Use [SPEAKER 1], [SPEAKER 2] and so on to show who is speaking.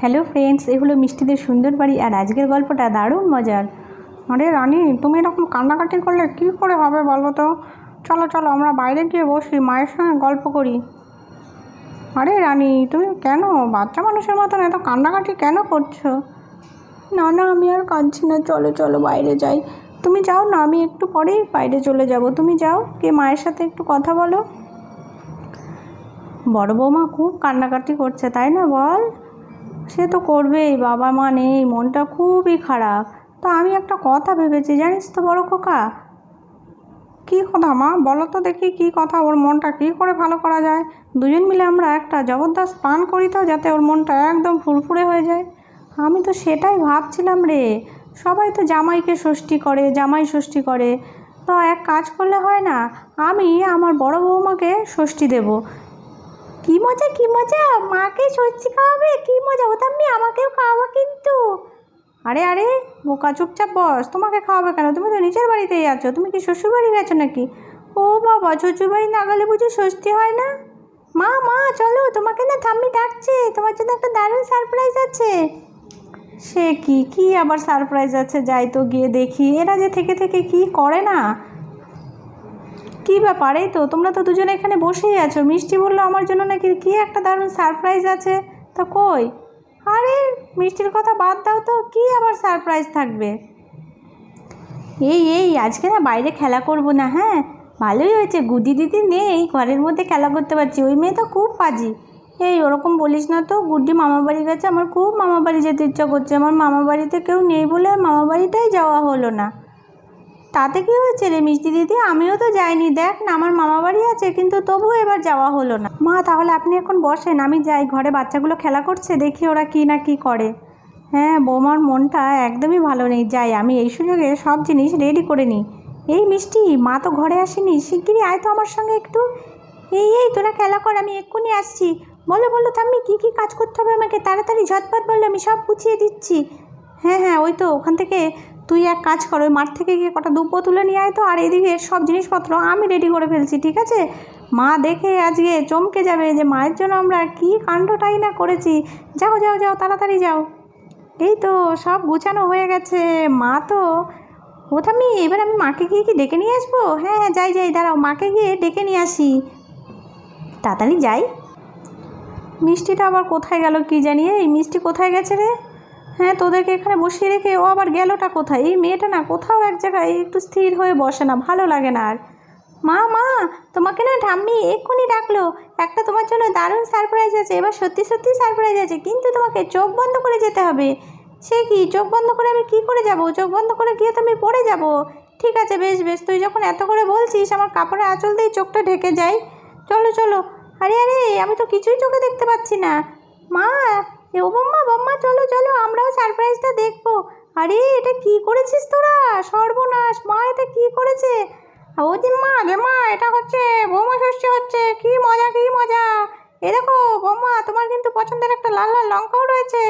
[SPEAKER 1] Hello friends, এ হলো মিষ্টিদের সুন্দর বাড়ি। আর আজকের গল্পটা দারুণ মজার। আরে রানী, তুমি এরকম কান্নাকাটি করলে কী করে হবে বলো তো? চলো চলো, আমরা বাইরে গিয়ে বসি, মায়ের সঙ্গে গল্প করি। আরে রানী, তুমি কেন বাচ্চা মানুষের মতন এত কান্নাকাটি কেন করছো? না না, আমি আর কাঁদছি না, চলো চলো বাইরে যাই। তুমি যাও না, আমি একটু পরেই বাইরে চলে যাব। তুমি যাও, কে মায়ের সাথে একটু কথা বলো। বড় বৌমা খুব কান্নাকাটি করছে, তাই না বল? সে তো করবেই, বাবা মা নেই, মনটা খুবই খারাপ। তো আমি একটা কথা ভেবেছি, জানিস তো বড় খোকা? কী কথা মা, বলো তো দেখি কী কথা। ওর মনটা কী করে ভালো করা যায়? দুজন মিলে আমরা একটা জবরদস্ত পান করি তো, যাতে ওর মনটা একদম ফুরফুরে হয়ে যায়। আমি তো সেটাই ভাবছিলাম রে। সবাই তো জামাইকে ষষ্ঠী করে, জামাই ষষ্ঠী করে। তো এক কাজ করলে হয় না, আমি আমার বড় বৌমাকে ষষ্ঠী দেব। কি মজা কি মজা, মাকে ষষ্ঠী খাওয়াবে, কি মজা! ওতাম্মি, আমাকেও খাওয়াবো কিন্তু। আরে আরে বোকা, চুপচাপ বস। তোমাকে খাওয়াবে কেন? তুমি তো নিচের বাড়িতেই আছো। তুমি কি শ্বশুরবাড়ি গেছো নাকি? ও বাবা, শ্বশুরবাড়ি না গেলে বুঝি ষষ্ঠী হয় না? মা মা চলো, তোমাকে না ঠাম্মি ডাকছে, তোমার জন্য একটা দারুণ সারপ্রাইজ আছে। সে কি, কি আবার সারপ্রাইজ আছে? যাই তো গিয়ে দেখি। এরা যে থেকে থেকে কি করে না। কী ব্যাপার? এই তো তোমরা তো দুজনে এখানে বসেই আছো। মিষ্টি বললো আমার জন্য নাকি কী একটা দারুণ সারপ্রাইজ আছে। তা কই? আরে মিষ্টির কথা বাদ দাও তো, কী আবার সারপ্রাইজ থাকবে? এই আজকে না বাইরে খেলা করব না, হ্যাঁ? ভালোই হয়েছে, গুড্ডি দিদি নেই, ঘরের মধ্যে খেলা করতে পারছি। ওই মেয়ে তো খুব পাজি। এই ওরকম বলিস না তো, গুড্ডি মামা বাড়ি গেছে। আমার খুব মামা বাড়ি যেতে ইচ্ছা করছে। আমার মামা বাড়িতে কেউ নেই বলে মামা বাড়িটাই যাওয়া হলো না। তাতে কি হয়েছে রে মিষ্টি দিদি? আমিও তো যাইনি, দেখ না, আমার মামা বাড়ি আছে, কিন্তু তবুও এবার যাওয়া হলো না। মা তাহলে আপনি এখন বসেন, আমি যাই। ঘরে বাচ্চাগুলো খেলা করছে, দেখি ওরা কি না কি করে। হ্যাঁ, বৌমার মনটা একদমই ভালো নেই। যাই, আমি এই সুযোগে সব জিনিস রেডি করে নিই। এই মিষ্টি, মা তো ঘরে আসেনি, শিগগিরই আয় তো আমার সঙ্গে একটু। এই তোরা খেলা কর, আমি এক্ষুনি আসছি। বলো বলো ঠাম্মি, কী কী কাজ করতে হবে আমাকে? তাড়াতাড়ি ঝটপট বললে আমি সব গুছিয়ে দিচ্ছি। হ্যাঁ, ওই তো ওখান থেকে তুই এক কাজ কর, ওই মাঠ থেকে গিয়ে কটা দুব্বো তুলে নিয়ে আয় তো। আর এদিকে সব জিনিসপত্র আমি রেডি করে ফেলছি, ঠিক আছে? মা দেখে আজকে চমকে যাবে যে মায়ের জন্য আমরা কী কাণ্ডটাই না করেছি। যাও যাও যাও, তাড়াতাড়ি যাও। এই তো সব গুছানো হয়ে গেছে। মা তো আমি এবার আমি মাকে গিয়ে কি ডেকে নিয়ে আসবো? হ্যাঁ, যাই যাই, দাঁড়াও, মাকে গিয়ে ডেকে নিয়ে আসি। তাড়াতাড়ি যাই। মিষ্টিটা আবার কোথায় গেল কি জানি? এই মিষ্টি কোথায় গেছে রে? হ্যাঁ, তোদেরকে এখানে বসিয়ে রেখে ও আবার গেলোটা কোথায়? এই মেয়েটা না কোথাও এক জায়গায় একটু স্থির হয়ে বসে না, ভালো লাগে না আর। মা মা, তোমাকে না ঠাম্মি এক্ষুনি ডাকলো। একটা তোমার জন্য দারুণ সারপ্রাইজ আছে। এবার সত্যি সত্যি সারপ্রাইজ আছে, কিন্তু তোমাকে চোখ বন্ধ করে যেতে হবে। সে কি, চোখ বন্ধ করে আমি কি করে যাব? চোখ বন্ধ করে গিয়ে তো আমি পড়ে যাব। ঠিক আছে, বেশ বেশ, তুই যখন এত করে বলছিস, আমার কাপড়ের আঁচল দিয়ে চোখটা ঢেকে যাই। চলো চলো। আরে আরে, আমি তো কিছুই চোখে দেখতে পাচ্ছি না। মা, ও বম্মা বম্মা, চলো চলো, আমরাও সারপ্রাইজটা দেখবো। আরে এটা কি করেছিস তোরা? সর্বনাশ! মা, এটা কি করেছে? ও যে মা, রে মা, এটা হচ্ছে বৌমা ষষ্ঠী হচ্ছে। কি মজা কি মজা! এ দেখো বৌমা, তোমার কিন্তু পছন্দের একটা লাল লাল লঙ্কাও রয়েছে।